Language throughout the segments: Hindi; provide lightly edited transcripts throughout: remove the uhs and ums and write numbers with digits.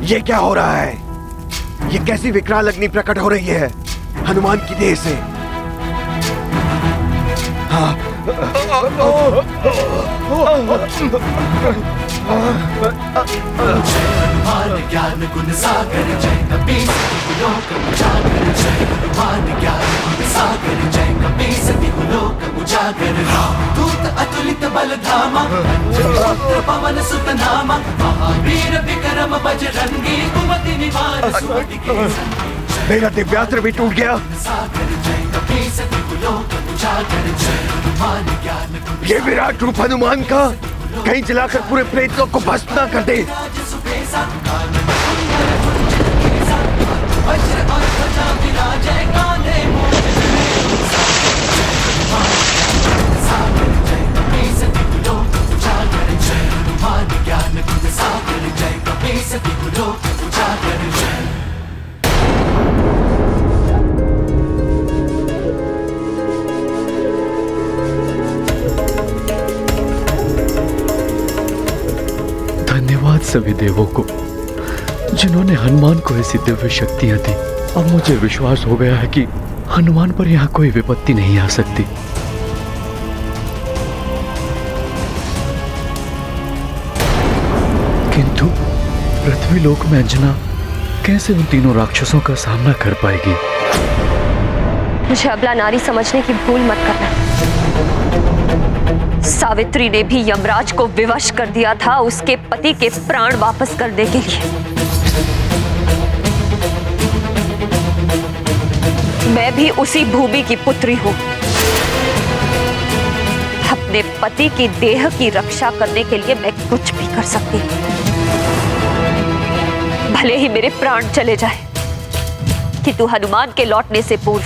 ये क्या हो रहा है? ये कैसी विकराल अग्नि प्रकट हो रही है हनुमान की देह से? हाँ। हनुमान ज्ञान गुण सागर जय कपीस लोक उजागर, जय हनुमान ज्ञान गुण सागर जय कपीस लोक उजागर। दूत अतुलित बल धामा, पुत्र पवन सुत नामा, महावीर विक्रम बजरंगी, कुमति निवार सुमति के संगी। मेरा दिव्यास्त्र भी टूट गया। ये विराट रूप हनुमान का कहीं जलाकर पूरे प्रेत लोक को भस्म न कर दे। धन्यवाद सभी देवों को जिन्होंने हनुमान को ऐसी दिव्य शक्तियां दी। अब मुझे विश्वास हो गया है कि हनुमान पर यहाँ कोई विपत्ति नहीं आ सकती। किंतु पृथ्वी लोक में अंजना कैसे उन तीनों राक्षसों का सामना कर पाएगी? मुझे अबला नारी समझने की भूल मत करना। सावित्री ने भी यमराज को विवश कर दिया था उसके पति के प्राण वापस करने के लिए। मैं भी उसी भूमि की पुत्री हूं। अपने पति की देह की रक्षा करने के लिए मैं कुछ भी कर सकती हूं, भले ही मेरे प्राण चले जाए, किंतु हनुमान के लौटने से पूर्व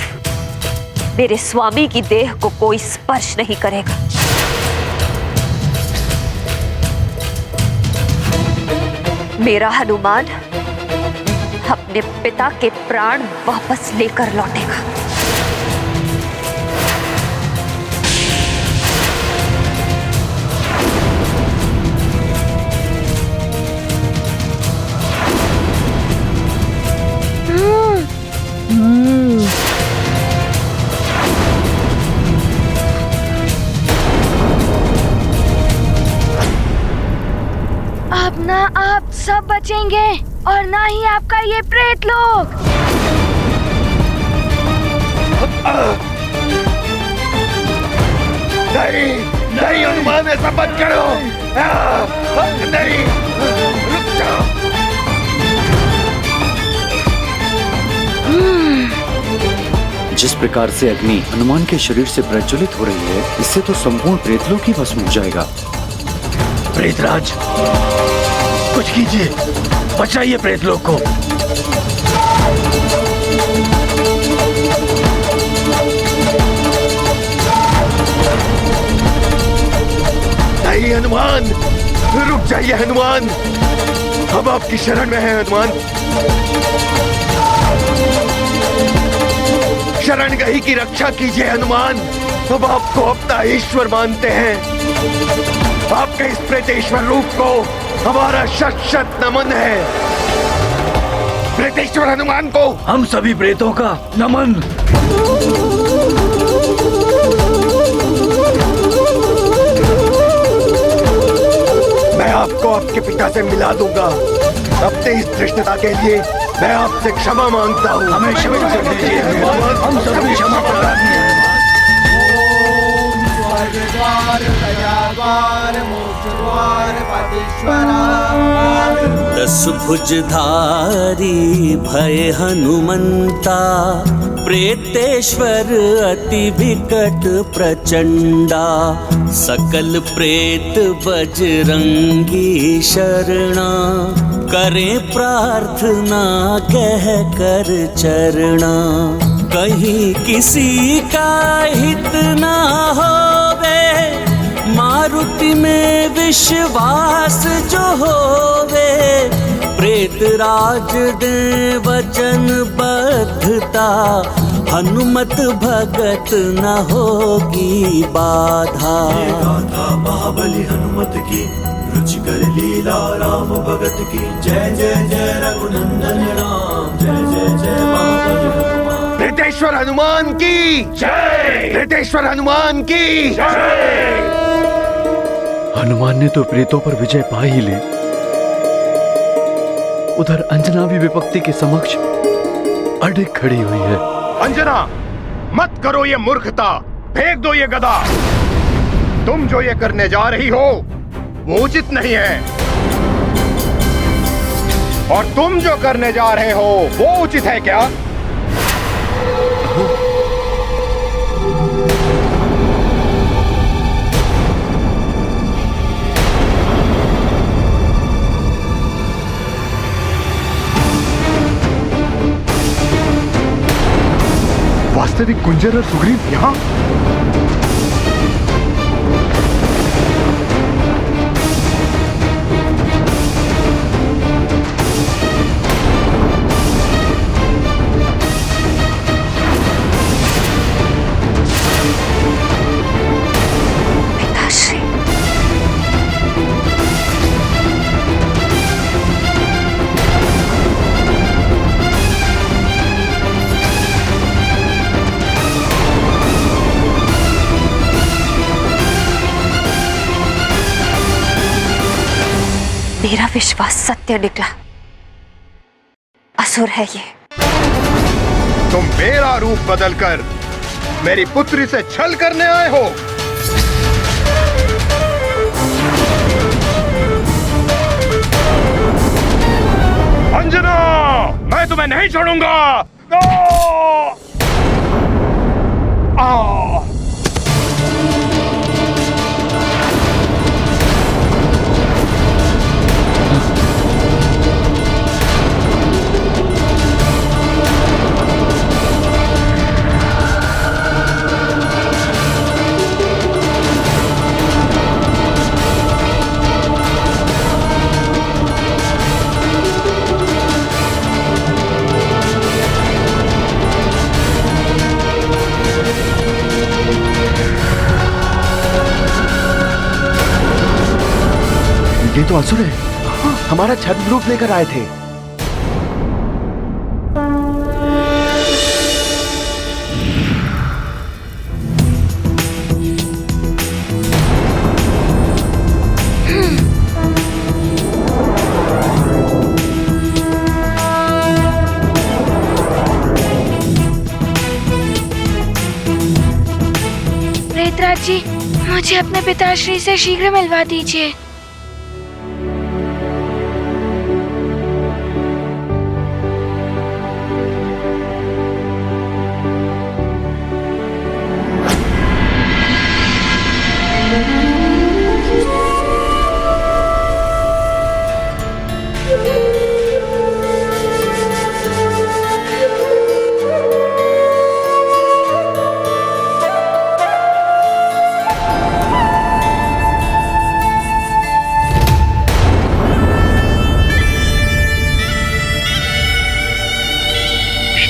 मेरे स्वामी की देह को कोई स्पर्श नहीं करेगा। मेरा हनुमान अपने पिता के प्राण वापस लेकर लौटेगा। अब ना आप सब बचेंगे और ना ही आपका ये प्रेत लोग। नहीं नहीं हनुमान, ऐसा मत करो। नहीं, रुक जाओ। जिस प्रकार से अग्नि हनुमान के शरीर से प्रज्वलित हो रही है, इससे तो संपूर्ण प्रेतलोक ही भस्म हो जाएगा। प्रेतराज, कुछ कीजिए, बचाइए प्रेतलोक को। नहीं हनुमान, रुक जाइए हनुमान, हम आपकी शरण में हैं हनुमान। शरण गही की रक्षा कीजिए हनुमान, हम आपको अपना ईश्वर मानते हैं। आपके इस प्रेतेश्वर रूप को हमारा शत शत नमन है। प्रेतेश्वर हनुमान को हम सभी प्रेतों का नमन। मैं आपको आपके पिता से मिला दूंगा। अपने इस धृष्टता के लिए मैं आपसे क्षमा मांगता हूँ। हमें क्षमा कर दीजिए हनुमान, हम सभी क्षमा प्रार्थी हैं। दस भुजधारी भय हनुमंता, प्रेतेश्वर अति विकट प्रचंडा। सकल प्रेत बजरंगी शरणा, करें प्रार्थना कह कर चरणा। कहीं किसी का हित ना होवे, मारुति में विश्वास जो होवे। प्रेतराज दे वचन बद्धता, हनुमत भगत न होगी बाधा। गाथा महाबली हनुमत की, रुचिकर लीला राम भगत की। जय जय जय रघुनंदन राम, जय जय जय महाबली हनुमान। प्रेतेश्वर हनुमान की जय, प्रेतेश्वर हनुमान की जय। हनुमान ने तो प्रेतों पर विजय पा ही ली, उधर अंजना भी विपत्ति के समक्ष अडिग खड़ी हुई है। अंजना, मत करो ये मूर्खता, फेंक दो ये गदा। तुम जो ये करने जा रही हो वो उचित नहीं है, और तुम जो करने जा रहे हो वो उचित है क्या? वास्तविक गुंजर और सुग्रीव यहाँ? पिताश्री, मेरा विश्वास सत्य निकला, असुर है ये। तुम मेरा रूप बदलकर मेरी पुत्री से छल करने आए हो। अंजना, मैं तुम्हें नहीं छोड़ूंगा। ये तो असुर है, हमारा छद्म रूप लेकर आए थे। प्रेतराज जी, मुझे अपने पिताश्री से शीघ्र मिलवा दीजिए।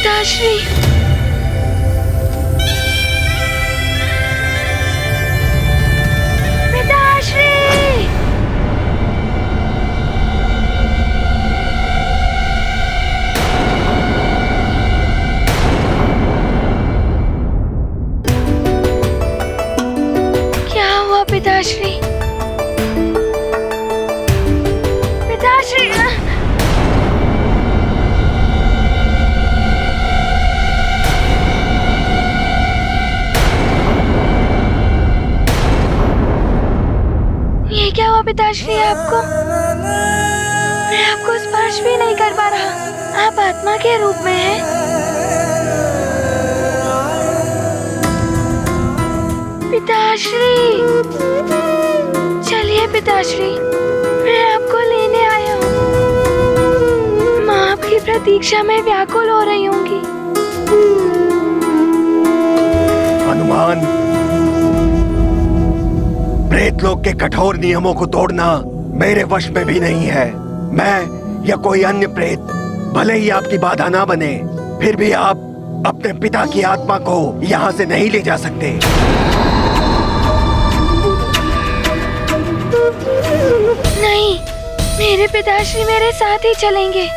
पिताश्री, पिताश्री, क्या हुआ पिताश्री? पिताश्री, ये क्या हुआ पिताश्री आपको? मैं आपको स्पर्श भी नहीं कर पा रहा। आप आत्मा के रूप में हैं। पिताश्री, चलिए पिताश्री, मैं आपको लेने आया हूँ। माँ आपकी प्रतीक्षा में व्याकुल हो रही होंगी। हनुमान, प्रेतलोक के कठोर नियमों को तोड़ना मेरे वश में भी नहीं है। मैं या कोई अन्य प्रेत भले ही आपकी बाधा ना बने, फिर भी आप अपने पिता की आत्मा को यहाँ से नहीं ले जा सकते। नहीं, मेरे पिताश्री मेरे साथ ही चलेंगे,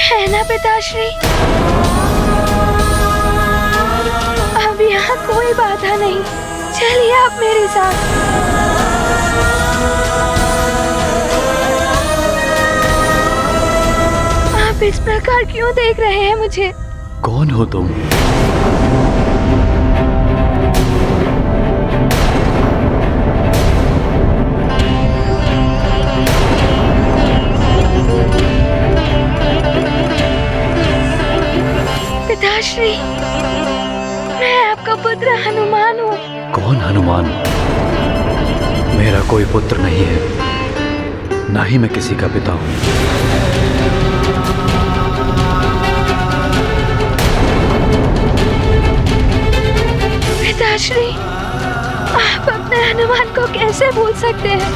है ना पिताश्री? अब यहाँ कोई बाधा नहीं, चलिए आप मेरे साथ। आप इस प्रकार क्यों देख रहे हैं मुझे? कौन हो तुम? पिताश्री, मैं आपका पुत्र हनुमान हूँ। कौन हनुमान? मेरा कोई पुत्र नहीं है, ना ही मैं किसी का पिता हूँ। पिताश्री, आप अपने हनुमान को कैसे भूल सकते हैं?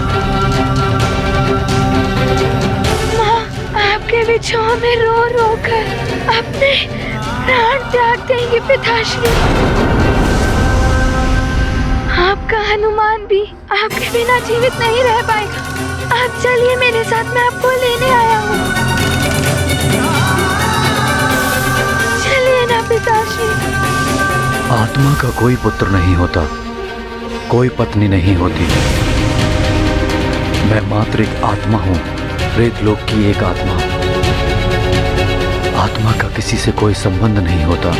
माँ आपके विछोह में रो रो कर अपने प्राण त्याग देंगे पिताश्री। आपका हनुमान भी आपके बिना जीवित नहीं रह पाएगा। आप चलिए मेरे साथ, मैं आपको लेने आया हूँ। चलिए ना पिताश्री। आत्मा का कोई पुत्र नहीं होता, कोई पत्नी नहीं होती। मैं मात्र एक आत्मा हूँ, प्रेतलोक की एक आत्मा। आत्मा का किसी से कोई संबंध नहीं होता।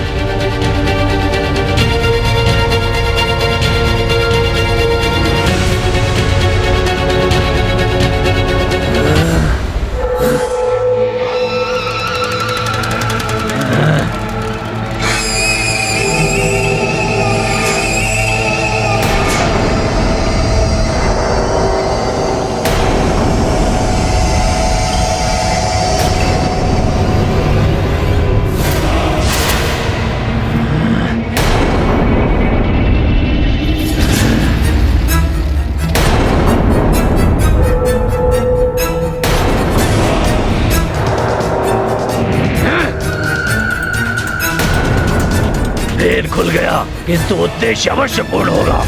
भेद खुल गया, किंतु उद्देश्य अवश्य पूर्ण होगा।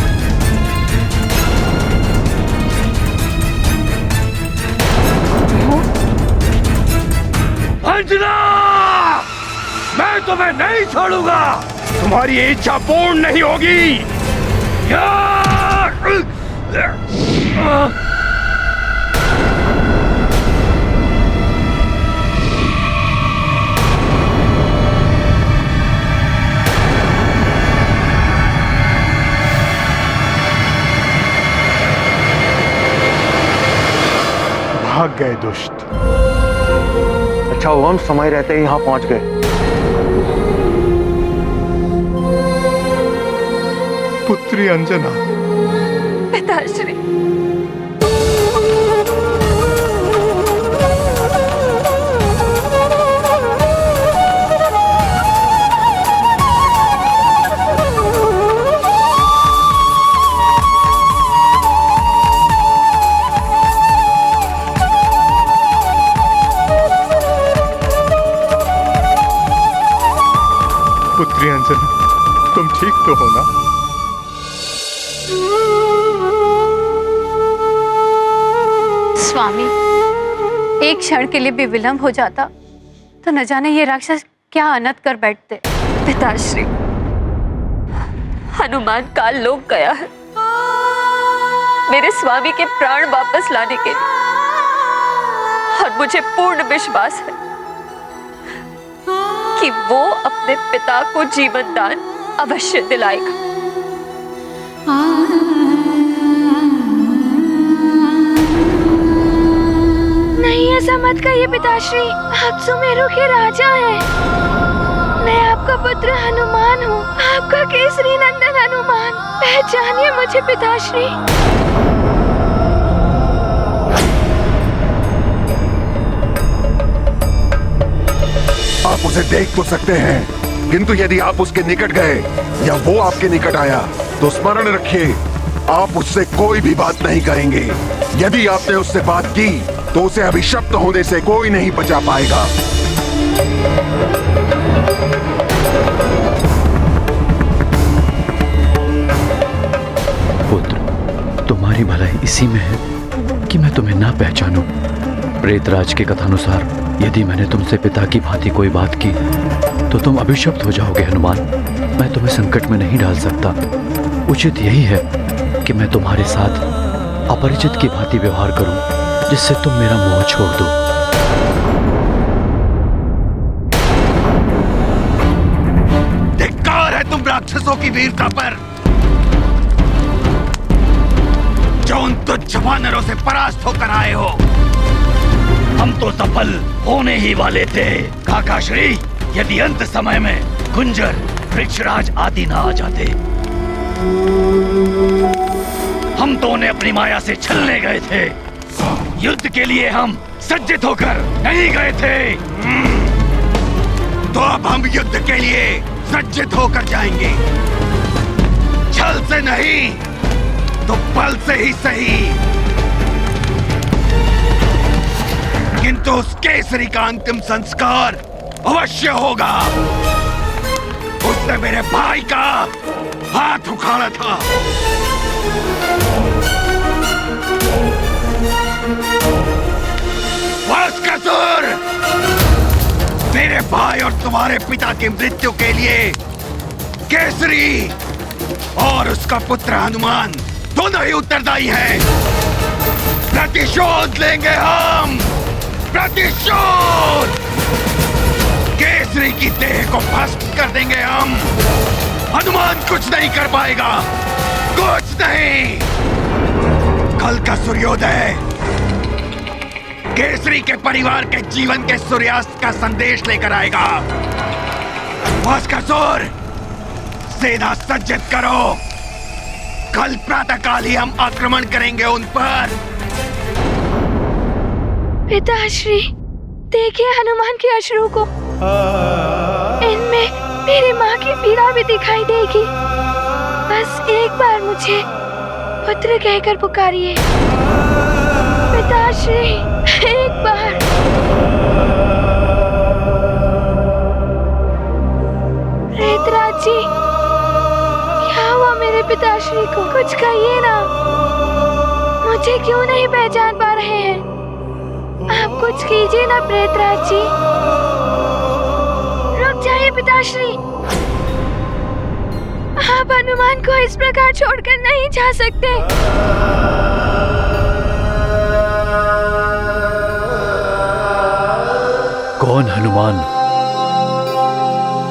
अंजना, मैं तुम्हें नहीं छोड़ूंगा। तुम्हारी इच्छा पूर्ण नहीं होगी। भाग गए दुष्ट। अच्छा हुआ हम समय रहते ही यहाँ पहुंच गए। पुत्री अंजना। पिताश्री, पुत्री अंजना, तुम ठीक तो हो ना? स्वामी, एक क्षण के लिए भी विलंब हो जाता तो न जाने ये राक्षस क्या अनर्थ कर बैठते। पिताश्री, हनुमान काल लोक गया है मेरे स्वामी के प्राण वापस लाने के लिए, और मुझे पूर्ण विश्वास है कि वो अपने पिता को जीवन दान अवश्य दिलाएगा। नहीं, ऐसा मत कहिए पिताश्री, आप सुमेरु के राजा हैं। मैं आपका पुत्र हनुमान हूँ, आपका केसरी नंदन हनुमान। पहचानिए मुझे पिताश्री। आप उसे देख तो सकते हैं, किंतु यदि आप उसके निकट गए या वो आपके निकट आया तो स्मरण रखिए, आप उससे कोई भी बात नहीं करेंगे। यदि आपने उससे बात की तो उसे अभिशप्त होने से कोई नहीं बचा पाएगा। तुम्हारी भलाई इसी में है कि मैं तुम्हें ना पहचानूं। प्रेतराज के कथानुसार यदि मैंने तुमसे पिता की भांति कोई बात की तो तुम अभिशप्त हो जाओगे हनुमान। मैं तुम्हें संकट में नहीं डाल सकता। उचित यही है कि मैं तुम्हारे साथ अपरिचित की भांति व्यवहार करूं, जिससे तुम मेरा मोह छोड़ दो। धिक्कार है तुम राक्षसों की वीरता पर, जो उन तुच्छ वानरों से परास्त होकर आए हो। हम तो सफल होने ही वाले थे काकाश्री, यदि अंत समय में गुंजर, वृक्षराज आदि ना आ जाते। हम तो उन्हें अपनी माया से छलने गए थे। युद्ध के लिए हम सज्जित होकर नहीं गए थे। तो अब हम युद्ध के लिए सज्जित होकर जाएंगे, छल से नहीं तो बल से ही सही। किंतु उस केसरी का अंतिम संस्कार अवश्य होगा। उसने मेरे भाई का हाथ उखाड़ा था। वास्कासुर, मेरे भाई और तुम्हारे पिता की मृत्यु के लिए केसरी और उसका पुत्र हनुमान दोनों ही उत्तरदायी हैं। प्रतिशोध लेंगे हम, प्रतिशोध। केसरी की देह को भस्म कर देंगे हम। हनुमान कुछ नहीं कर पाएगा, कुछ नहीं। कल का सूर्योदय केसरी के परिवार के जीवन के सूर्यास्त का संदेश लेकर आएगा। वास्कासुर, सेना सज्जित करो। कल प्रातःकाल ही हम आक्रमण करेंगे उन पर। पिताश्री, देखिए हनुमान के अश्रु को। इनमें मेरी माँ की पीड़ा भी दिखाई देगी। बस एक बार मुझे पुत्र कहकर पुकारिए पिताश्री, एक बार। प्रेतराज जी, क्या हुआ मेरे पिताश्री को? कुछ कहिए ना। मुझे क्यों नहीं पहचान पा रहे हैं? आप कुछ कीजिए ना प्रेतराज जी। रुक जाइए पिताश्री, आप हनुमान को इस प्रकार छोड़कर नहीं जा सकते। कौन हनुमान?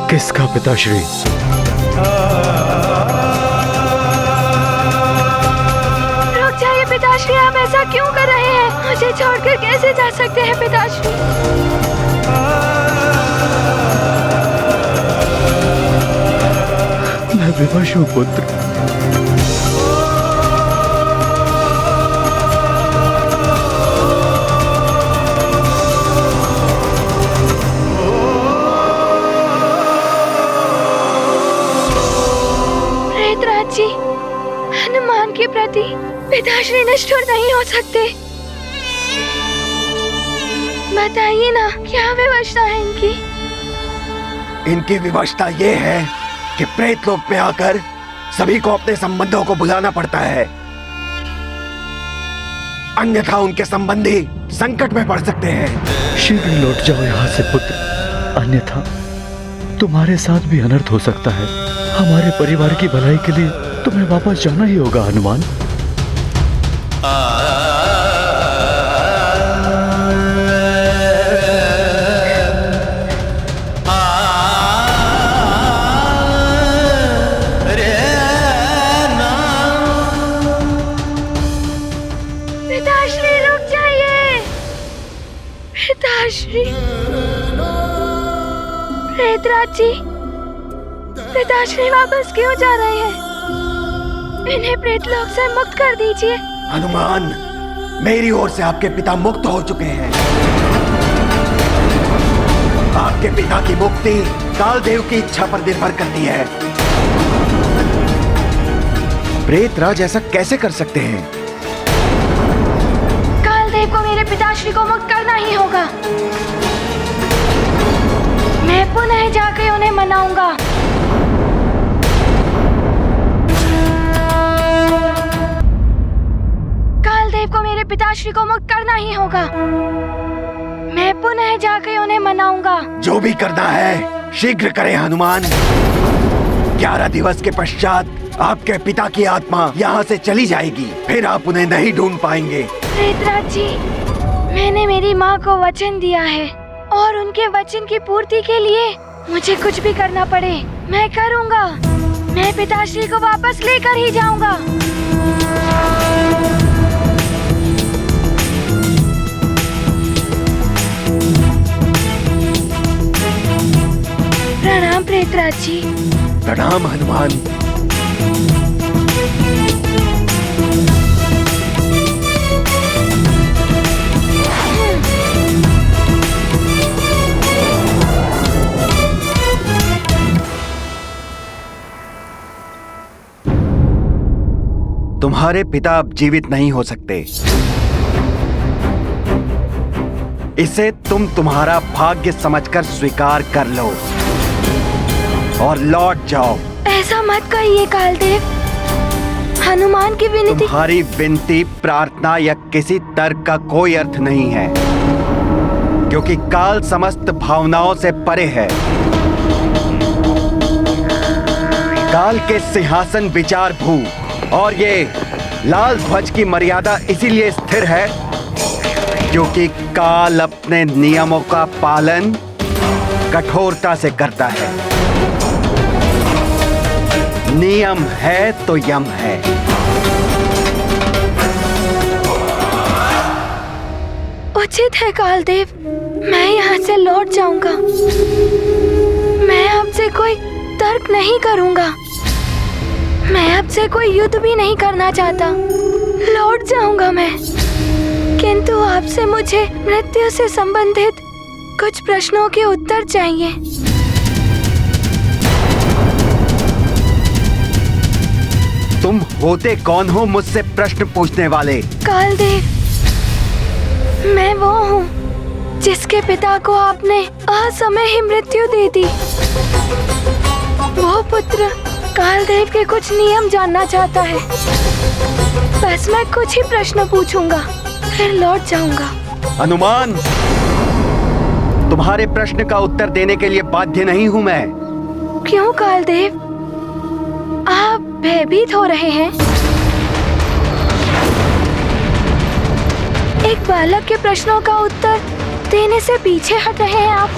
किसका पिताश्री? रुक जाइए पिताश्री, आप ऐसा क्यों कर रहे हैं? मुझे छोड़कर कैसे जा सकते हैं पिताश्री? मैं विवश हूँ पुत्र। प्रेतराज जी, हनुमान के प्रति पिताश्री निष्ठुर नहीं हो सकते। बताइए ना, क्या विवशता है इनकी? इनकी विवशता ये है कि प्रेतलोक में आकर सभी को अपने संबंधों को भुलाना पड़ता है, अन्यथा उनके संबंधी संकट में पड़ सकते हैं। शीघ्र लौट जाओ यहाँ से पुत्र, अन्यथा तुम्हारे साथ भी अनर्थ हो सकता है। हमारे परिवार की भलाई के लिए तुम्हें वापस जाना ही होगा हनुमान। पिताश्री रुक जाइए। पिताश्री, प्रेतराज जी, पिताश्री वापस क्यों जा रहे हैं? इन्हें प्रेतलोक से मुक्त कर दीजिए। हनुमान, मेरी ओर से आपके पिता मुक्त हो चुके हैं। आपके पिता की मुक्ति कालदेव की इच्छा पर निर्भर करती है। प्रेतराज ऐसा कैसे कर सकते हैं? कालदेव को मेरे पिताश्री को मुक्त करना ही होगा। मैं पुनः जाकर उन्हें मनाऊंगा। पिताश्री को मुक्त करना ही होगा। मैं पुनः जाकर उन्हें मनाऊंगा। जो भी करना है शीघ्र करें हनुमान। 11 दिवस के पश्चात आपके पिता की आत्मा यहाँ से चली जाएगी, फिर आप उन्हें नहीं ढूंढ पाएंगे। प्रेतराज जी, मैंने मेरी माँ को वचन दिया है और उनके वचन की पूर्ति के लिए मुझे कुछ भी करना पड़े मैं करूँगा। मैं पिताश्री को वापस लेकर ही जाऊँगा। प्रणाम प्रेतराज जी। प्रणाम हनुमान। तुम्हारे पिता अब जीवित नहीं हो सकते। इसे तुम तुम्हारा भाग्य समझकर स्वीकार कर लो और लौट जाओ। ऐसा मत कहिए कालदेव। हनुमान की विनती। तुम्हारी विनती, प्रार्थना या किसी तर्क का कोई अर्थ नहीं है, क्योंकि काल समस्त भावनाओं से परे है। काल के सिंहासन विचार भू और ये लाल ध्वज की मर्यादा इसीलिए स्थिर है क्योंकि काल अपने नियमों का पालन कठोरता से करता है। नियम है तो यम है। उचित है कालदेव, मैं यहाँ से लौट जाऊंगा। मैं आपसे कोई तर्क नहीं करूंगा। मैं आपसे कोई युद्ध भी नहीं करना चाहता। लौट जाऊंगा मैं, किंतु आपसे मुझे मृत्यु से संबंधित कुछ प्रश्नों के उत्तर चाहिए। तुम होते कौन हो मुझसे प्रश्न पूछने वाले? कालदेव, मैं वो हूँ जिसके पिता को आपने असमय ही मृत्यु दे दी। वो पुत्र कालदेव के कुछ नियम जानना चाहता है। बस मैं कुछ ही प्रश्न पूछूंगा, फिर लौट जाऊंगा। हनुमान, तुम्हारे प्रश्न का उत्तर देने के लिए बाध्य नहीं हूँ मैं। क्यों कालदेव, आप भयभीत हो रहे हैं? एक बालक के प्रश्नों का उत्तर देने से पीछे हट रहे हैं आप।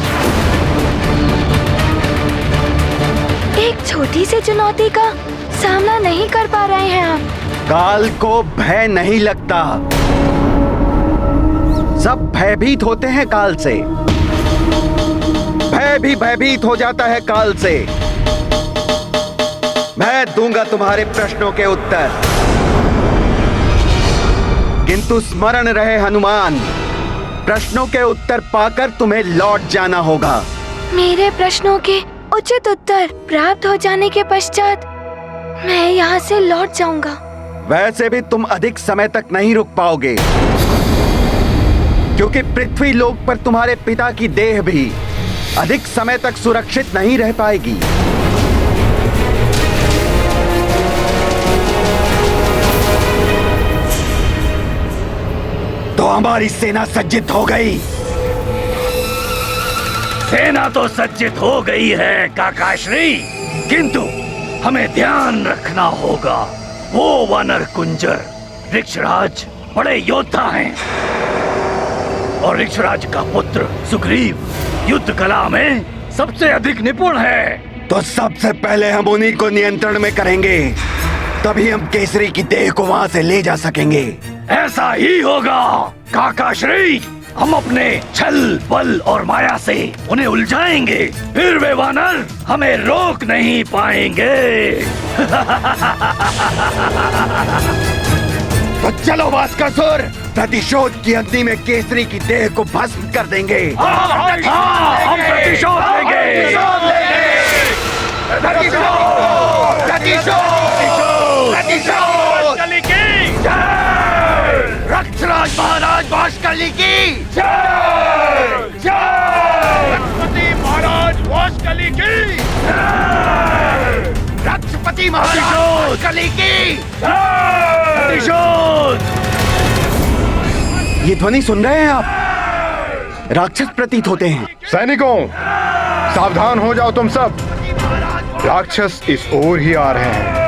एक छोटी सी चुनौती का सामना नहीं कर पा रहे हैं आप। काल को भय नहीं लगता, सब भयभीत होते हैं काल से। भय भी भयभीत हो जाता है काल से। मैं दूंगा तुम्हारे प्रश्नों के उत्तर, किंतु स्मरण रहे हनुमान, प्रश्नों के उत्तर पाकर तुम्हें लौट जाना होगा। मेरे प्रश्नों के उचित उत्तर प्राप्त हो जाने के पश्चात मैं यहाँ से लौट जाऊंगा। वैसे भी तुम अधिक समय तक नहीं रुक पाओगे, क्योंकि पृथ्वी लोक पर तुम्हारे पिता की देह भी अधिक समय तक सुरक्षित नहीं रह पाएगी। तो हमारी सेना सज्जित हो गई। सेना तो सज्जित हो गई है काकाश्री, किंतु हमें ध्यान रखना होगा। वो वानर कुंजर वृक्षराज बड़े योद्धा हैं और वृक्षराज का पुत्र सुग्रीव युद्ध कला में सबसे अधिक निपुण है। तो सबसे पहले हम उन्हीं को नियंत्रण में करेंगे, तभी हम केसरी की देह को वहां से ले जा सकेंगे। ऐसा ही होगा काकाश्री। हम अपने छल बल और माया से उन्हें उलझाएंगे, फिर वे वानर हमें रोक नहीं पाएंगे। तो चलो भास्करसुर, प्रतिशोध की अग्नि में केसरी की देह को भस्म कर देंगे। हम प्रतिशोध लेंगे। रक्षराज महाराज वाशकली की जय। रक्षपति महाराज वाशकली की जय। रक्षपति महाराज वाशकली की प्रतिशोध। ये ध्वनि सुन रहे हैं आप? राक्षस प्रतीत होते हैं। सैनिकों, सावधान हो जाओ तुम सब। राक्षस इस ओर ही आ रहे हैं।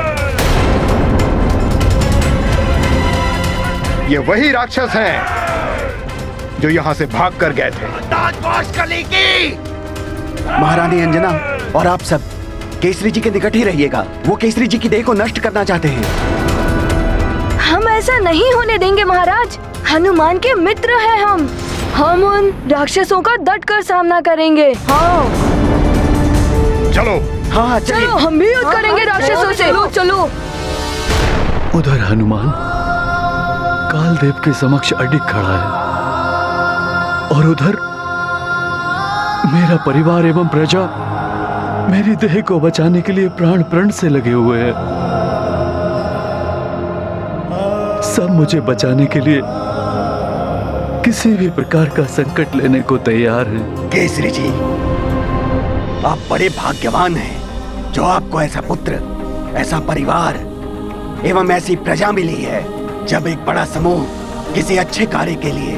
ये वही राक्षस हैं जो यहां से भाग कर गए थे। महारानी अंजना और आप सब केसरी जी के निकट ही रहिएगा। वो केसरी जी की देह को नष्ट करना चाहते हैं। हम ऐसा नहीं होने देंगे महाराज। हनुमान के मित्र हैं हम उन राक्षसों का डट कर सामना करेंगे। हाँ चलो। हाँ चलो, हम भी युद्ध करेंगे राक्षसों से। चलो। उधर हनुमान कालदेव के समक्ष अडिग खड़ा है और उधर मेरा परिवार एवं प्रजा मेरी देह को बचाने के लिए प्राण प्रण से लगे हुए हैं। सब मुझे बचाने के लिए किसी भी प्रकार का संकट लेने को तैयार हैं। केसरी जी, आप बड़े भाग्यवान हैं जो आपको ऐसा पुत्र, ऐसा परिवार एवं ऐसी प्रजा मिली है। जब एक बड़ा समूह किसी अच्छे कार्य के लिए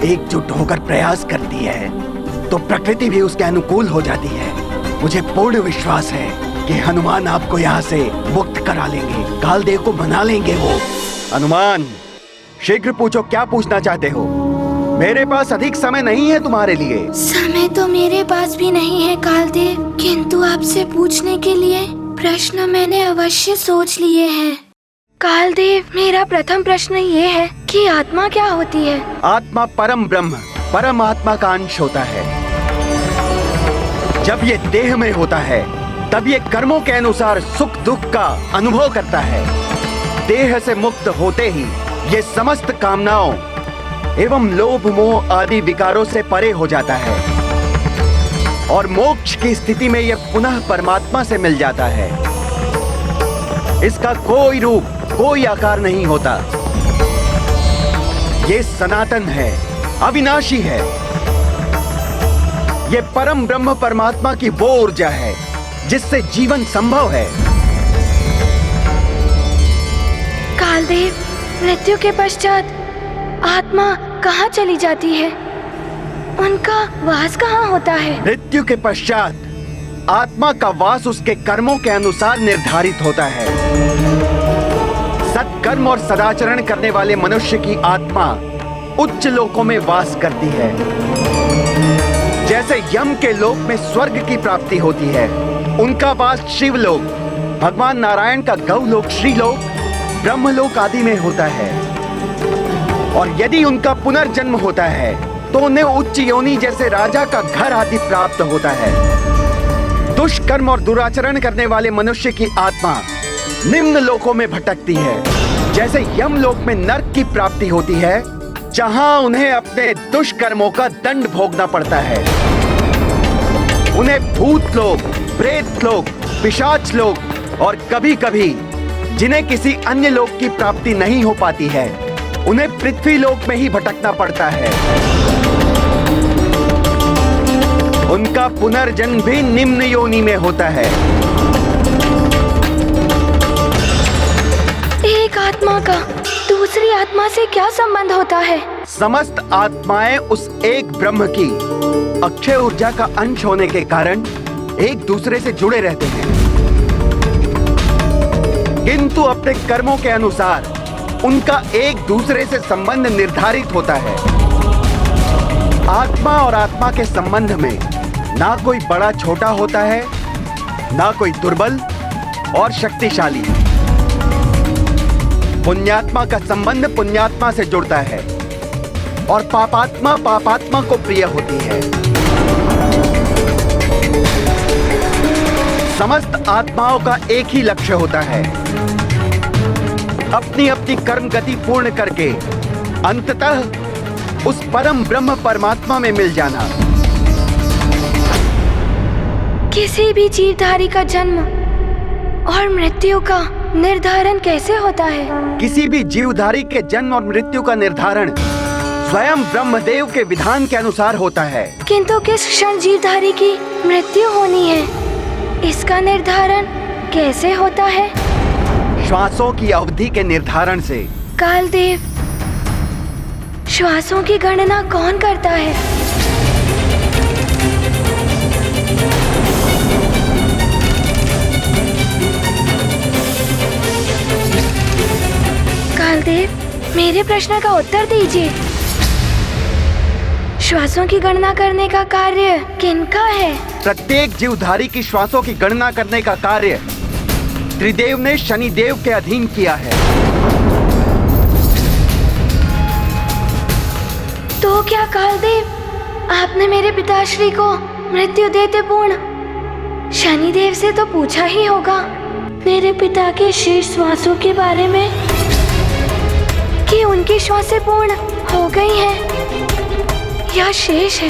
एकजुट होकर प्रयास करती है तो प्रकृति भी उसके अनुकूल हो जाती है। मुझे पूर्ण विश्वास है कि हनुमान आपको यहाँ से मुक्त करा लेंगे, कालदेव को बना लेंगे वो। हनुमान, शीघ्र पूछो, क्या पूछना चाहते हो? मेरे पास अधिक समय नहीं है तुम्हारे लिए। समय तो मेरे पास भी नहीं है कालदेव, किंतु आपसे पूछने के लिए प्रश्न मैंने अवश्य सोच लिए हैं। कालदेव, मेरा प्रथम प्रश्न ये है कि आत्मा क्या होती है? आत्मा परम ब्रह्म, परम आत्मा का अंश होता है। जब ये देह में होता है तब ये कर्मों के अनुसार सुख दुख का अनुभव करता है। देह से मुक्त होते ही ये समस्त कामनाओं एवं लोभ मोह आदि विकारों से परे हो जाता है और मोक्ष की स्थिति में यह पुनः परमात्मा से मिल जाता है। इसका कोई रूप, कोई आकार नहीं होता। ये सनातन है, अविनाशी है। ये परम ब्रह्म परमात्मा की वो ऊर्जा है जिससे जीवन संभव है। कालदेव, मृत्यु के पश्चात आत्मा कहाँ चली जाती है? उनका वास कहाँ होता है? मृत्यु के पश्चात आत्मा का वास उसके कर्मों के अनुसार निर्धारित होता है। सत्कर्म और सदाचरण करने वाले मनुष्य की आत्मा उच्च लोकों में वास करती है। जैसे यम के लोक में स्वर्ग की प्राप्ति होती है, उनका वास शिवलोक, भगवान नारायण का गौलोक, श्रीलोक, ब्रह्मलोक आदि में होता है। और यदि उनका पुनर्जन्म होता है तो उन्हें उच्च योनि जैसे राजा का घर आदि प्राप्त होता है। दुष्कर्म और दुराचरण करने वाले मनुष्य की आत्मा निम्न लोकों में भटकती है। जैसे यमलोक में नरक की प्राप्ति होती है, जहां उन्हें अपने दुष्कर्मों का दंड भोगना पड़ता है। उन्हें भूत लोक, प्रेत लोक, पिशाच लोक और कभी कभी जिन्हें किसी अन्य लोक की प्राप्ति नहीं हो पाती है, उन्हें पृथ्वी लोक में ही भटकना पड़ता है। उनका पुनर्जन्म भी निम्न योनि में होता है। एक आत्मा का दूसरी आत्मा से क्या संबंध होता है? समस्त आत्माएं उस एक ब्रह्म की अक्षय ऊर्जा का अंश होने के कारण एक दूसरे से जुड़े रहते हैं, किंतु अपने कर्मों के अनुसार उनका एक दूसरे से संबंध निर्धारित होता है। आत्मा और आत्मा के संबंध में ना कोई बड़ा छोटा होता है, ना कोई दुर्बल और शक्तिशाली। पुण्यात्मा का संबंध पुण्यात्मा से जुड़ता है और पापात्मा पापात्मा को प्रिय होती है। समस्त आत्माओं का एक ही लक्ष्य होता है, अपनी अपनी कर्म गति पूर्ण करके अंततः उस परम ब्रह्म परमात्मा में मिल जाना। किसी भी जीवधारी का जन्म और मृत्यु का निर्धारण कैसे होता है? किसी भी जीवधारी के जन्म और मृत्यु का निर्धारण स्वयं ब्रह्मदेव के विधान के अनुसार होता है। किंतु किस क्षण जीवधारी की मृत्यु होनी है, इसका निर्धारण कैसे होता है? श्वासों की अवधि के निर्धारण से। कालदेव, श्वासों की गणना कौन करता है? कालदेव, मेरे प्रश्न का उत्तर दीजिए। श्वासों की गणना करने का कार्य किनका है? प्रत्येक जीवधारी की श्वासों की गणना करने का कार्य त्रिदेव ने शनिदेव के अधीन किया है। तो क्या कालदेव, आपने मेरे पिताश्री को मृत्यु देते पूर्ण शनिदेव से तो पूछा ही होगा मेरे पिता के शेष श्वासों के बारे में, कि उनकी श्वासें पूर्ण हो गई हैं या शेष है?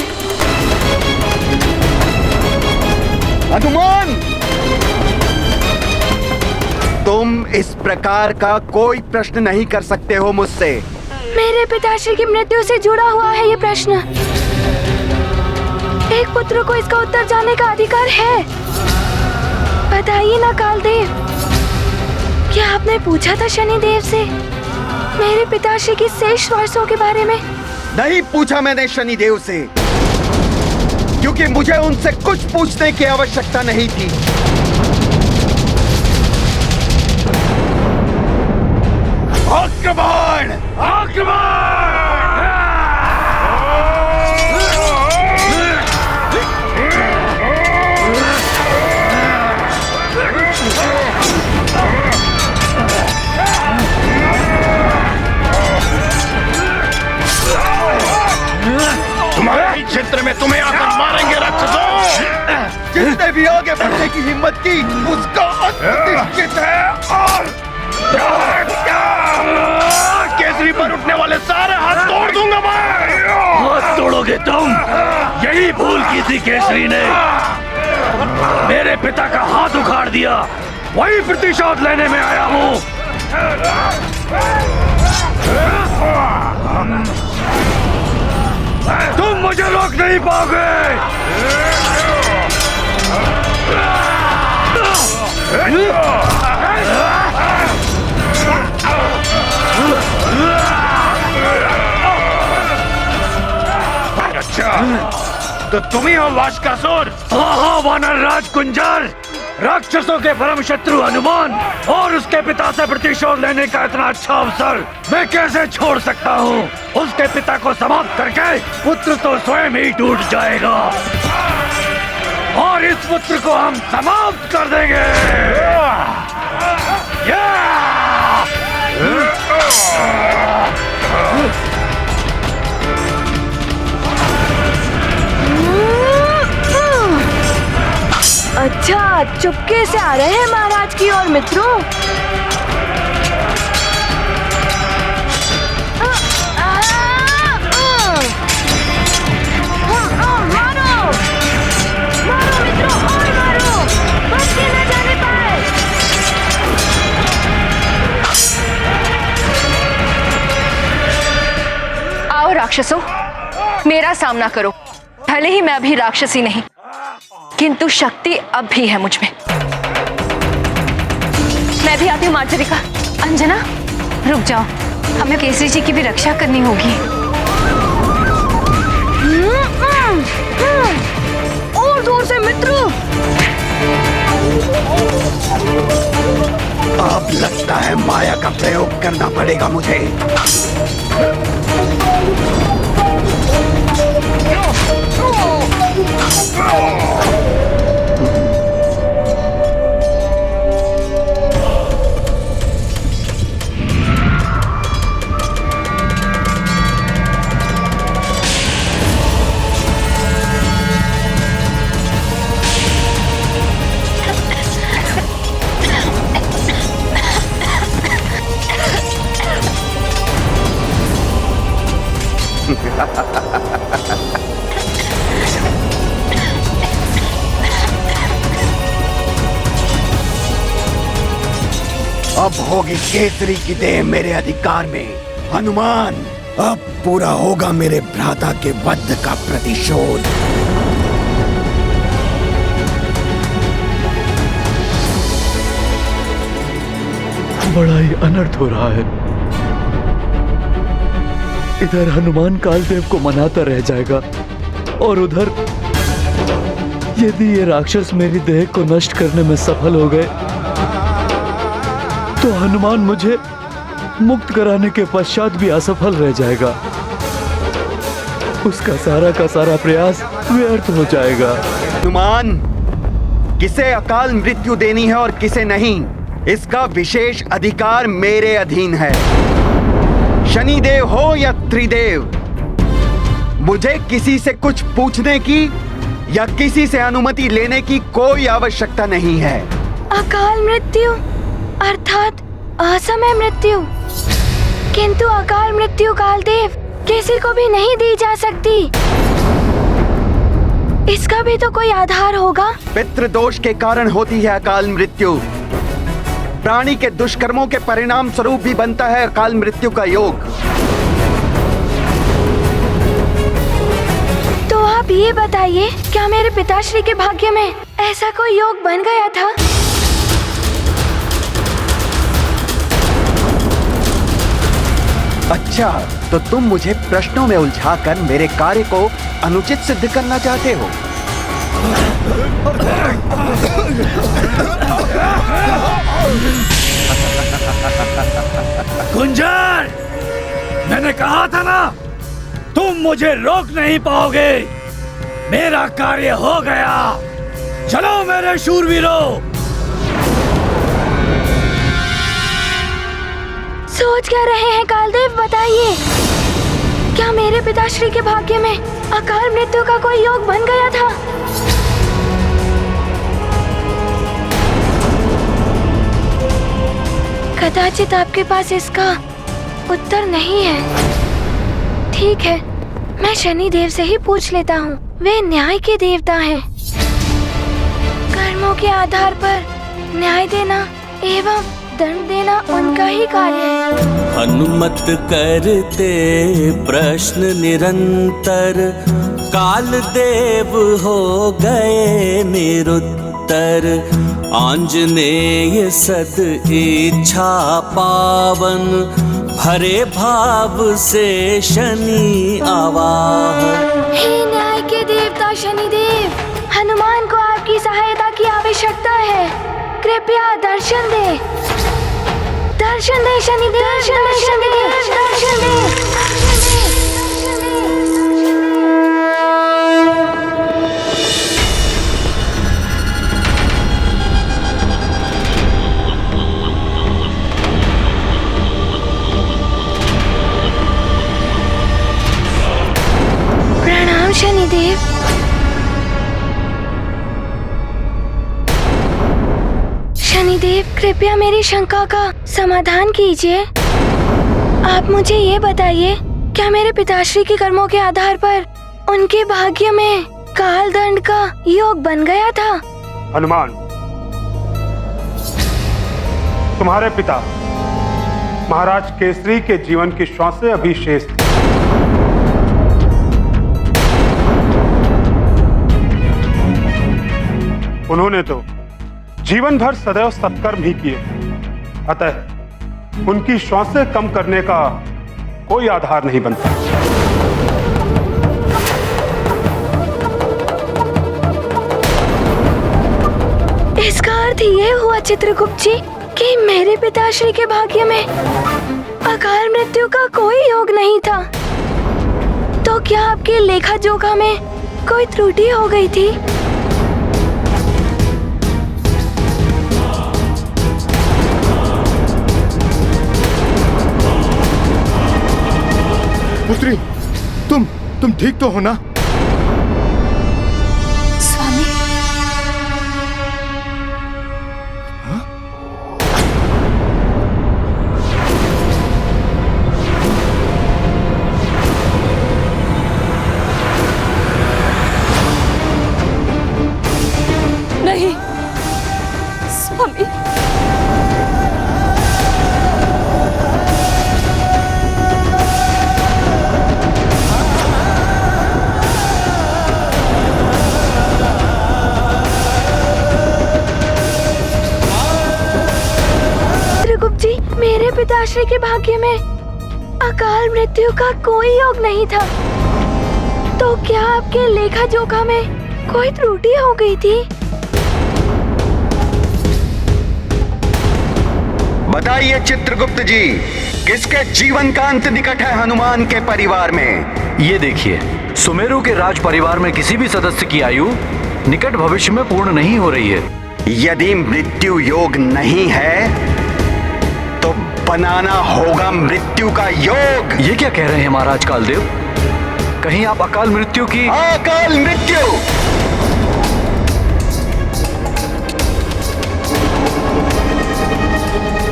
हनुमान, तुम इस प्रकार का कोई प्रश्न नहीं कर सकते हो मुझसे। मेरे पिताश्री की मृत्यु से जुड़ा हुआ है ये प्रश्न। एक पुत्र को इसका उत्तर जानने का अधिकार है। बताइए ना कालदेव, क्या आपने पूछा था शनिदेव से मेरे पिताश्री की शेष श्वासों के बारे में? नहीं पूछा मैंने शनिदेव से, क्योंकि मुझे उनसे कुछ पूछने की आवश्यकता नहीं थी। आक्रमण! आक्रमण! तुम्हारे क्षेत्र में तुम्हें आकर मारेंगे राक्षसों! जिसने भी आगे बढ़ने की हिम्मत की उसका अंत निश्चित है। और केसरी पर उठने वाले सारे हाथ तोड़ दूंगा मैं। हाथ तोड़ोगे तुम? यही भूल की थी केसरी ने। मेरे पिता का हाथ उखाड़ दिया, वही प्रतिशोध लेने में आया हूँ। तुम मुझे रोक नहीं पाओगे। अच्छा, तो तुम ही हो वाशकासुर? हाँ, वानर राज कुंजर, राक्षसों के परम शत्रु हनुमान और उसके पिता से प्रतिशोध लेने का इतना अच्छा अवसर मैं कैसे छोड़ सकता हूँ? उसके पिता को समाप्त करके पुत्र तो स्वयं ही टूट जाएगा और इस पुत्र को हम समाप्त कर देंगे। अच्छा, चुपके से आ रहे हैं महाराज की ओर मित्रों। मारो मारो मित्रों, और मारो, बच के न जाने पाए। आओ राक्षसों, मेरा सामना करो। भले ही मैं अभी राक्षसी नहीं, किंतु शक्ति अब भी है मुझ में। मैं भी आती हूँ मार्जरिका। अंजना, रुक जाओ, हमें केसरी जी की भी रक्षा करनी होगी। और दूर से मित्रों। अब लगता है माया का प्रयोग करना पड़ेगा मुझे। अब होगी केसरी की देह मेरे अधिकार में। हनुमान, अब पूरा होगा मेरे भ्राता के वध का प्रतिशोध। बड़ा ही अनर्थ हो रहा है। इधर हनुमान कालदेव को मनाता रह जाएगा और उधर यदि ये राक्षस मेरी देह को नष्ट करने में सफल हो गए तो हनुमान मुझे मुक्त कराने के पश्चात भी असफल रह जाएगा। उसका सारा का सारा प्रयास व्यर्थ हो जाएगा। हनुमान, किसे अकाल मृत्यु देनी है और किसे नहीं, इसका विशेष अधिकार मेरे अधीन है। शनिदेव हो या त्रिदेव, मुझे किसी से कुछ पूछने की या किसी से अनुमति लेने की कोई आवश्यकता नहीं है। अकाल मृत्यु अर्थात असमय मृत्यु, किंतु अकाल मृत्यु कालदेव किसी को भी नहीं दी जा सकती। इसका भी तो कोई आधार होगा। पितृदोष के कारण होती है अकाल मृत्यु। प्राणी के दुष्कर्मों के परिणाम स्वरूप भी बनता है अकाल मृत्यु का योग। तो आप ये बताइए, क्या मेरे पिताश्री के भाग्य में ऐसा कोई योग बन गया था? अच्छा, तो तुम मुझे प्रश्नों में उलझाकर मेरे कार्य को अनुचित सिद्ध करना चाहते हो। गुंजर, मैंने कहा था ना, तुम मुझे रोक नहीं पाओगे। मेरा कार्य हो गया। चलो मेरे शूरवीरों। सोच क्या रहे हैं कालदेव, बताइए, क्या मेरे पिताश्री के भाग्य में अकाल मृत्यु का कोई योग बन गया था? कदाचित आपके पास इसका उत्तर नहीं है। ठीक है, मैं शनिदेव से ही पूछ लेता हूँ। वे न्याय के देवता हैं। कर्मों के आधार पर न्याय देना एवं दंड देना उनका ही कार्य है। हनुमत करते प्रश्न निरंतर, काल देव हो गए निरुत्तर। आंजनेय सद इच्छा पावन, भरे भाव से शनि आवाह। हे न्याय के देवता शनिदेव, हनुमान को आपकी सहायता की आवश्यकता है। कृपया दर्शन दे, दर्शन दे शनिदेव, दर्शन दे शनिदेव, दर्शन दे। प्रणाम शनिदेव। शनिदेव, कृपया मेरी शंका का समाधान कीजिए। आप मुझे ये बताइए, क्या मेरे पिताश्री के कर्मों के आधार पर उनके भाग्य में काल दंड का योग बन गया था? हनुमान, तुम्हारे पिता महाराज केसरी के जीवन की श्वासें अभी शेष थी। उन्होंने तो जीवन भर सदैव सत्कर्म ही किए, अतः उनकी श्वासें कम करने का कोई आधार नहीं बनता। इसका अर्थ ये हुआ चित्रगुप्त जी कि मेरे पिताश्री के भाग्य में अकाल मृत्यु का कोई योग नहीं था। तो क्या आपके लेखा जोखा में कोई त्रुटि हो गई थी? पुत्री, तुम ठीक तो हो ना? स्वामी, नहीं स्वामी, मेरे पिताश्री के भाग्य में अकाल मृत्यु का कोई योग नहीं था। तो क्या आपके लेखा जोखा में कोई त्रुटि हो गई थी? बताइए चित्रगुप्त जी, किसके जीवन का अंत निकट है हनुमान के परिवार में? ये देखिए, सुमेरु के राज परिवार में किसी भी सदस्य की आयु निकट भविष्य में पूर्ण नहीं हो रही है। यदि मृत्यु योग नहीं है तो बनाना होगा मृत्यु का योग। ये क्या कह रहे हैं महाराज कालदेव? कहीं आप अकाल मृत्यु की... अकाल मृत्यु!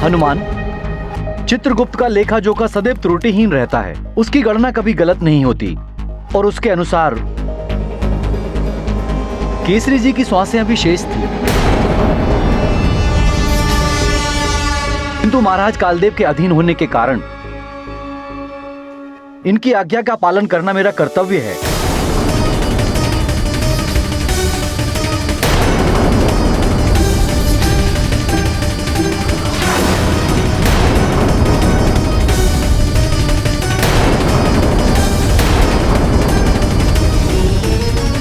हनुमान, चित्रगुप्त का लेखा जोखा सदैव त्रुटिहीन रहता है। उसकी गणना कभी गलत नहीं होती और उसके अनुसार केसरी जी की श्वासें अभी शेष थी। किंतु महाराज कालदेव के अधीन होने के कारण इनकी आज्ञा का पालन करना मेरा कर्तव्य है।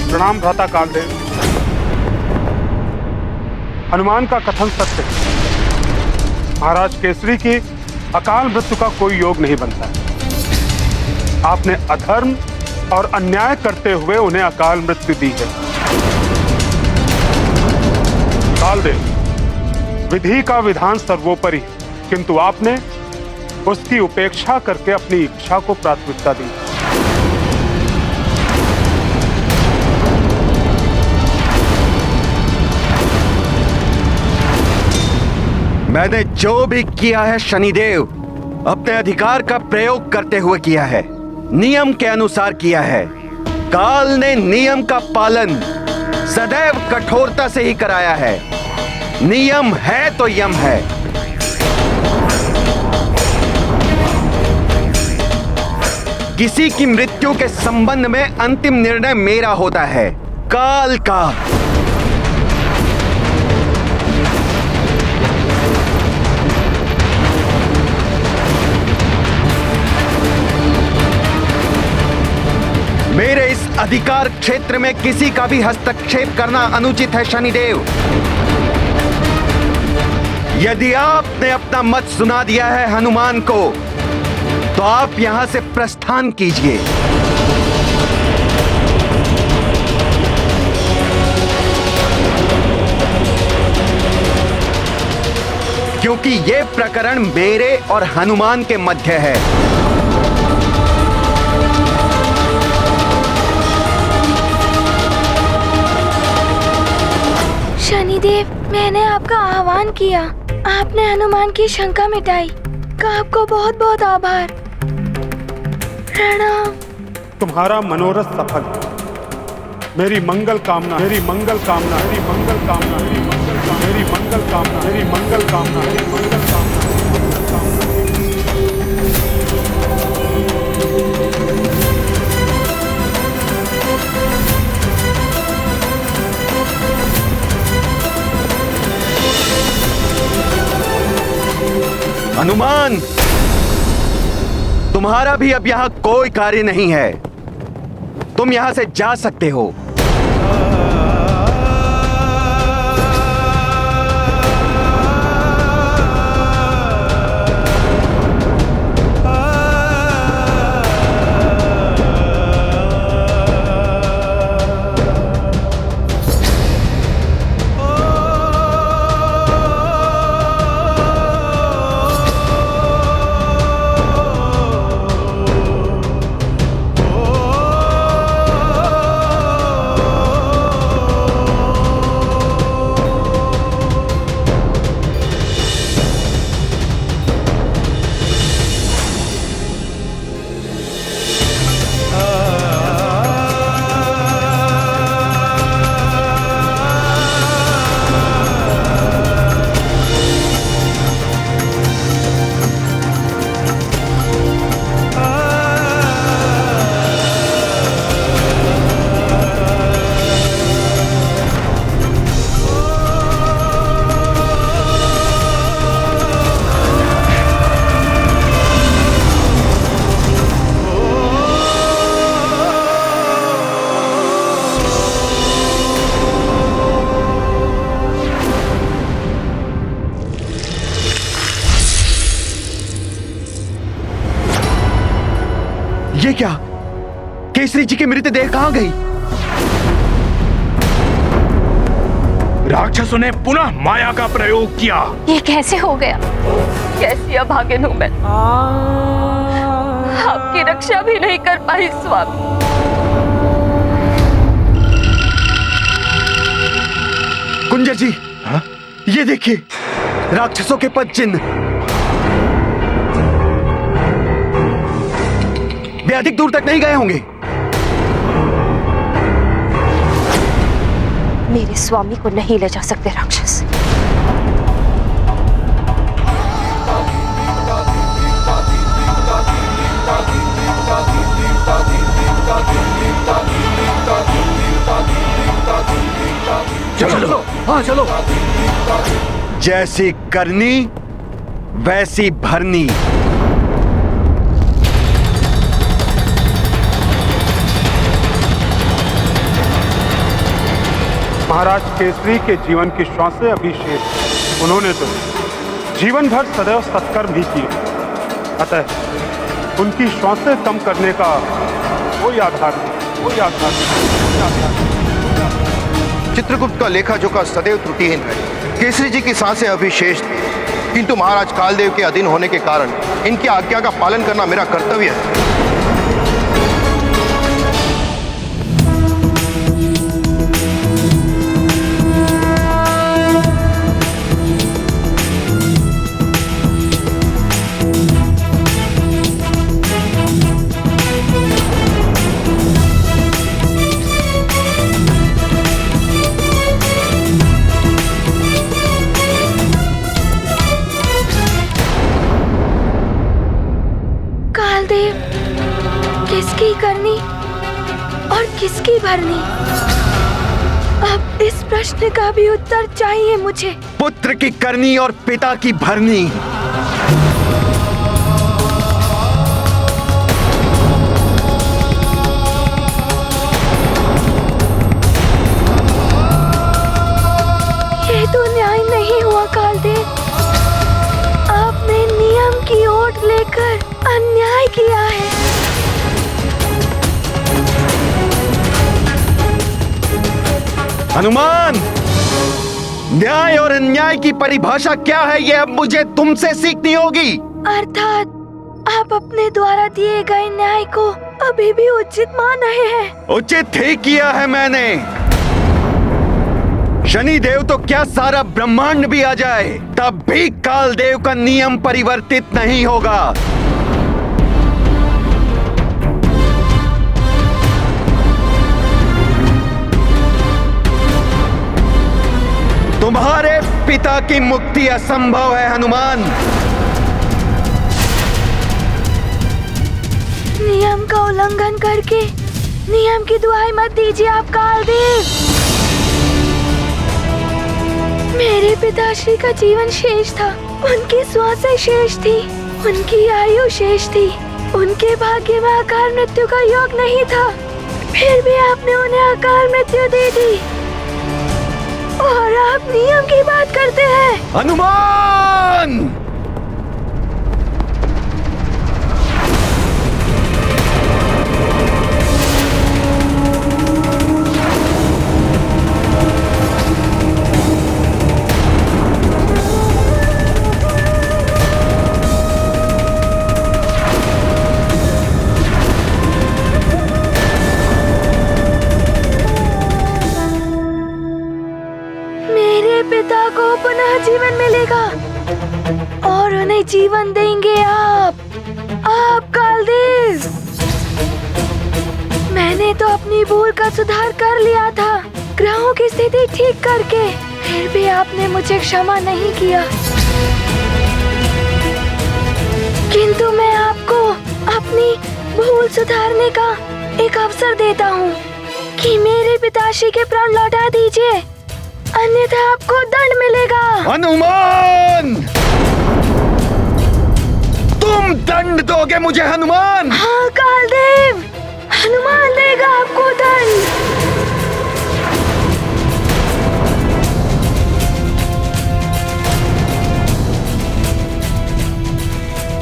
प्रणाम भ्राता कालदेव। हनुमान का कथन सत्य है। महाराज केसरी की अकाल मृत्यु का कोई योग नहीं बनता है। आपने अधर्म और अन्याय करते हुए उन्हें अकाल मृत्यु दी है। कालदेव, विधि का विधान सर्वोपरि, किंतु आपने उसकी उपेक्षा करके अपनी इच्छा को प्राथमिकता दी। मैंने जो भी किया है शनिदेव, अपने अधिकार का प्रयोग करते हुए किया है, नियम के अनुसार किया है। काल ने नियम का पालन सदैव कठोरता से ही कराया है। नियम है तो यम है। किसी की मृत्यु के संबंध में अंतिम निर्णय मेरा होता है, काल का। मेरे इस अधिकार क्षेत्र में किसी का भी हस्तक्षेप करना अनुचित है शनिदेव। यदि आपने अपना मत सुना दिया है हनुमान को, तो आप यहां से प्रस्थान कीजिए। क्योंकि यह प्रकरण मेरे और हनुमान के मध्य है। शनिदेव, मैंने आपका आह्वान किया, आपने हनुमान की शंका मिटाई, का आपको बहुत बहुत आभार। प्रणाम। तुम्हारा मनोरथ सफल। मेरी मंगल कामना, मेरी मंगल कामना, मेरी मंगल कामना, मेरी मंगल कामना, मेरी मंगल कामना, मेरी मंगल कामना, मेरी मंगल कामना। हनुमान, तुम्हारा भी अब यहां कोई कार्य नहीं है। तुम यहां से जा सकते हो। ये क्या? केसरी जी की मृतदेह कहाँ गई? राक्षसों ने पुनः माया का प्रयोग किया। ये कैसे हो गया? कैसी अभागिन हूं मैं, आपकी रक्षा भी नहीं कर पाई स्वामी। कुंजर जी, ये देखिए राक्षसों के पद चिन्ह। वे अधिक दूर तक नहीं गए होंगे। मेरे स्वामी को नहीं ले जा सकते राक्षस। चलो। हाँ चलो। जैसी करनी वैसी भरनी। महाराज केसरी के जीवन की श्वासें अभी शेष हैं। उन्होंने तो जीवन भर सदैव सत्कर्म ही किए, अतः उनकी श्वासें कम करने का कोई आधार नहीं, कोई आधार नहीं। चित्रगुप्त का लेखा जोखा सदैव त्रुटिहीन है। केसरी जी की सांसें अभी शेष थी, किंतु महाराज कालदेव के अधीन होने के कारण इनकी आज्ञा का पालन करना मेरा कर्तव्य है। किसकी करनी और किसकी भरनी? अब इस प्रश्न का भी उत्तर चाहिए मुझे। पुत्र की करनी और पिता की भरनी। ये तो न्याय नहीं हुआ कालदेव। आपने नियम की ओट लेकर अन्याय किया है। हनुमान, न्याय और अन्याय की परिभाषा क्या है ये अब मुझे तुमसे सीखनी होगी। अर्थात आप अपने द्वारा दिए गए न्याय को अभी भी उचित मान रहे हैं। उचित ही किया है मैंने। शनिदेव तो क्या सारा ब्रह्मांड भी आ जाए तब भी कालदेव का नियम परिवर्तित नहीं होगा। तुम्हारे पिता की मुक्ति असंभव है हनुमान। नियम का उल्लंघन करके नियम की दुहाई मत दीजिए आप कालदेव। मेरे पिताश्री का जीवन शेष था, उनकी श्वासें शेष थी, उनकी आयु शेष थी, उनके भाग्य में अकाल मृत्यु का योग नहीं था, फिर भी आपने उन्हें अकाल मृत्यु दे दी और आप नियम की बात करते हैं। हनुमान, पिता को पुनः जीवन मिलेगा और उन्हें जीवन देंगे आप कालदेव। मैंने तो अपनी भूल का सुधार कर लिया था, ग्रहों की स्थिति ठीक करके, फिर भी आपने मुझे क्षमा नहीं किया। किंतु मैं आपको अपनी भूल सुधारने का एक अवसर देता हूँ कि मेरे पिताश्री के प्राण लौटा दीजिए, अन्यथा आपको दंड मिलेगा। हनुमान, तुम दंड दोगे मुझे हनुमान? हाँ कालदेव, हनुमान देगा आपको दंड।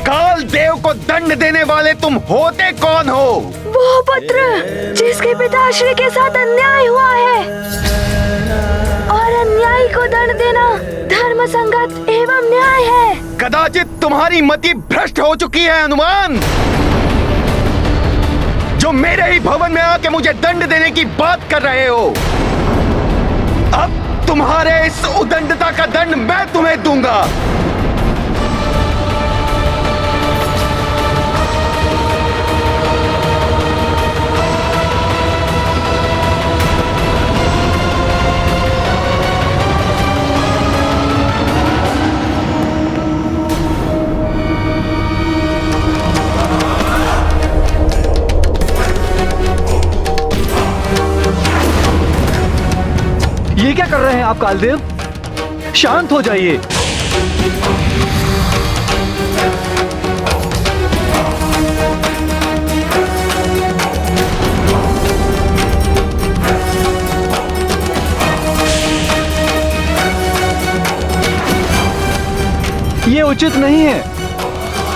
कालदेव को दंड देने वाले तुम होते कौन हो? वो पुत्र जिसके पिताश्री के साथ अन्याय हुआ है, और अन्यायी को दंड देना धर्म संगत एवं न्याय है। कदाचित तुम्हारी मति भ्रष्ट हो चुकी है हनुमान, जो मेरे ही भवन में आके मुझे दंड देने की बात कर रहे हो। अब तुम्हारे इस उदंडता का दंड मैं तुम्हें दूंगा। ये क्या कर रहे हैं आप कालदेव? शांत हो जाइए। ये उचित नहीं है,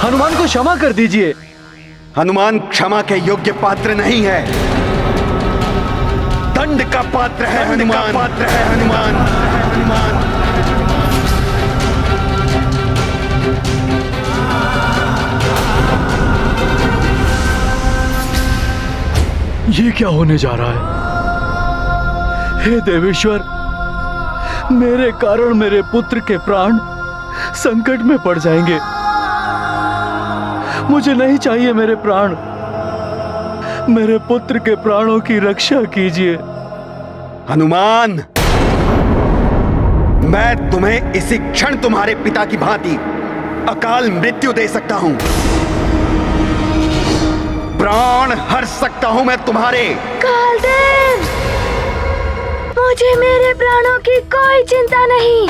हनुमान को क्षमा कर दीजिए। हनुमान क्षमा के योग्य पात्र नहीं है, दंड का पात्र है हनुमान। पात्र है हनुमान। ये क्या होने जा रहा है? हे देवेश्वर, मेरे कारण मेरे पुत्र के प्राण संकट में पड़ जाएंगे। मुझे नहीं चाहिए मेरे प्राण। मेरे पुत्र के प्राणों की रक्षा कीजिए। हनुमान, मैं तुम्हें इसी क्षण तुम्हारे पिता की भांति अकाल मृत्यु दे सकता हूं। प्राण हर सकता हूं मैं तुम्हारे। कालदेव, मुझे मेरे प्राणों की कोई चिंता नहीं।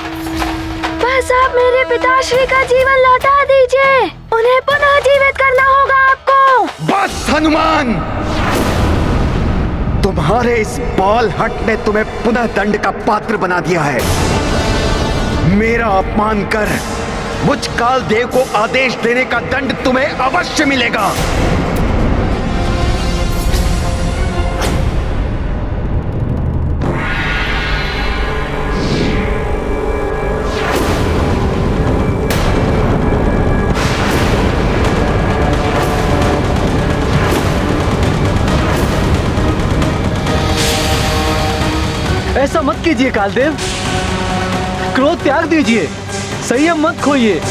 बस आप मेरे पिताश्री का जीवन लौटा दीजिए। उन्हें पुनः जीवित करना होगा आपको। बस हनुमान, तुम्हारे इस बाल हट ने तुम्हें पुनः दंड का पात्र बना दिया है। मेरा अपमान कर मुझ कालदेव को आदेश देने का दंड तुम्हें अवश्य मिलेगा। ऐसा मत कीजिए कालदेव, क्रोध त्याग दीजिए, संयम मत खोइए।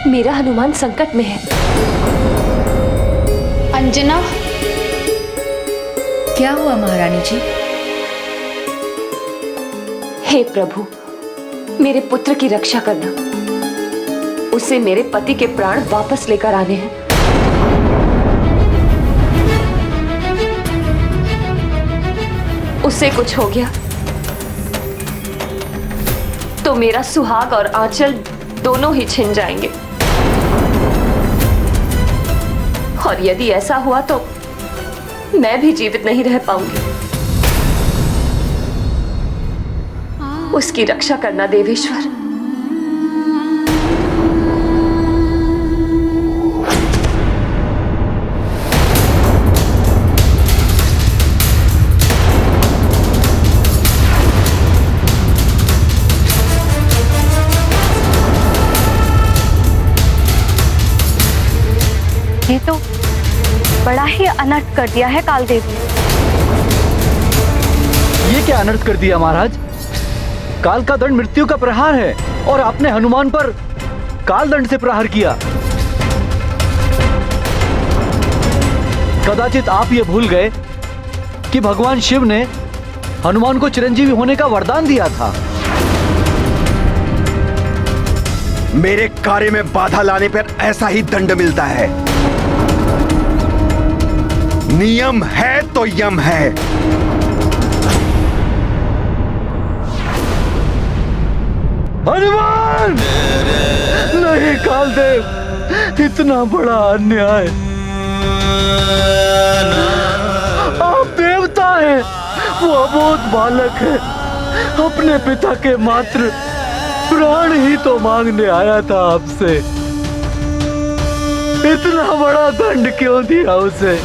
मेरा हनुमान संकट में है। अंजना, क्या हुआ महारानी जी? हे प्रभु, मेरे पुत्र की रक्षा करना। उसे मेरे पति के प्राण वापस लेकर आने हैं। उससे कुछ हो गया तो मेरा सुहाग और आंचल दोनों ही छिन जाएंगे। और यदि ऐसा हुआ तो मैं भी जीवित नहीं रह पाऊंगी। उसकी रक्षा करना देवेश्वर। ये तो बड़ा ही अनर्थ कर दिया है कालदेव ने। ये क्या अनर्थ कर दिया महाराज? काल का दंड मृत्यु का प्रहार है और आपने हनुमान पर काल दंड से प्रहार किया। कदाचित आप ये भूल गए कि भगवान शिव ने हनुमान को चिरंजीवी होने का वरदान दिया था। मेरे कार्य में बाधा लाने पर ऐसा ही दंड मिलता है। नियम है तो यम है। हनुमान! नहीं कालदेव, इतना बड़ा अन्याय। आप देवता हैं, वो अबोध बालक है। अपने पिता के मात्र प्राण ही तो मांगने आया था आपसे। इतना बड़ा दंड क्यों दिया उसे?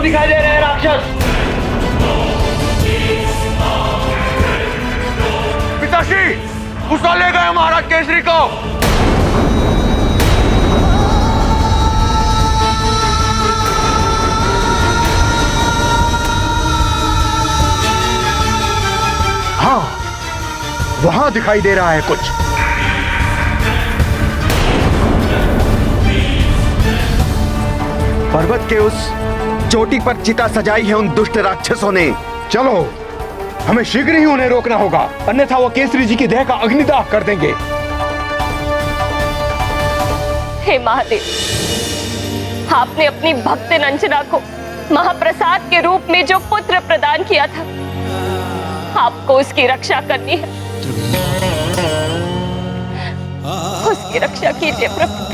दिखाई दे रहे हैं राक्षस। पिताश्री, उसको ले गए महाराज केसरी को। हाँ, वहां दिखाई दे रहा है कुछ। पर्वत के उस चोटी पर चिता सजाई है उन दुष्ट राक्षसों ने। चलो, हमें शीघ्र ही उन्हें रोकना होगा, अन्यथा वो केसरी जी की देह का अग्निदाह कर देंगे। हे महादेव, आपने अपनी भक्त अंजना को महाप्रसाद के रूप में जो पुत्र प्रदान किया था, आपको उसकी रक्षा करनी है। उसकी रक्षा कीजिए प्रभु।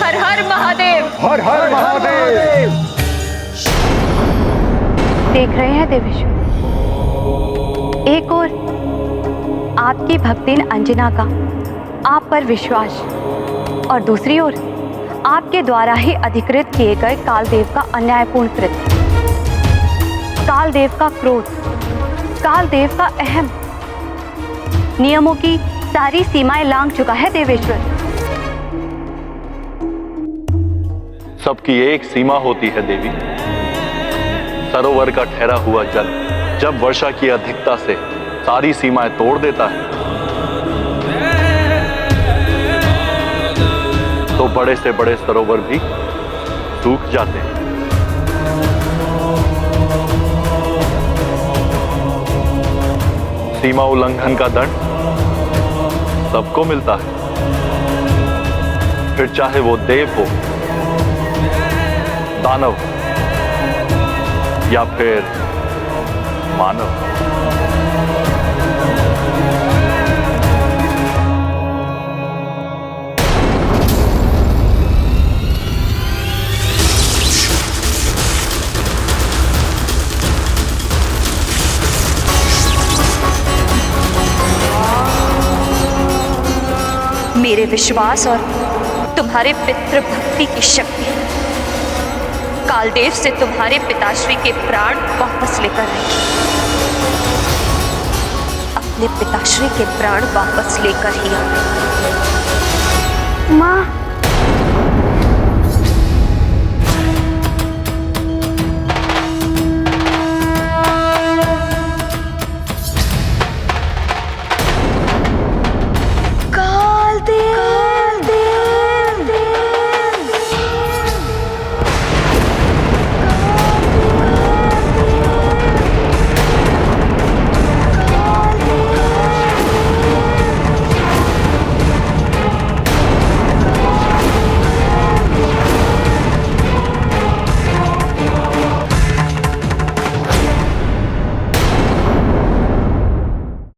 हर हर महादेव। हर हर महादेव। देख रहे हैं देवेश्वर, एक और आपकी भक्तिन अंजना का आप पर विश्वास और दूसरी ओर आपके द्वारा ही अधिकृत किए गए कालदेव का अन्यायपूर्ण कृत्य, कालदेव का क्रोध, कालदेव का अहम नियमों की सारी सीमाएं लांघ चुका है देवेश्वर। सबकी एक सीमा होती है देवी। सरोवर का ठहरा हुआ जल जब वर्षा की अधिकता से सारी सीमाएं तोड़ देता है, तो बड़े से बड़े सरोवर भी सूख जाते हैं। सीमा उल्लंघन का दंड सबको मिलता है, फिर चाहे वो देव हो, दानव या फिर मानव। मेरे विश्वास और तुम्हारे पितृ भक्ति की शक्ति कालदेव से तुम्हारे पिताश्री के प्राण वापस लेकर आई। अपने पिताश्री के प्राण वापस लेकर ही आओ। माँ,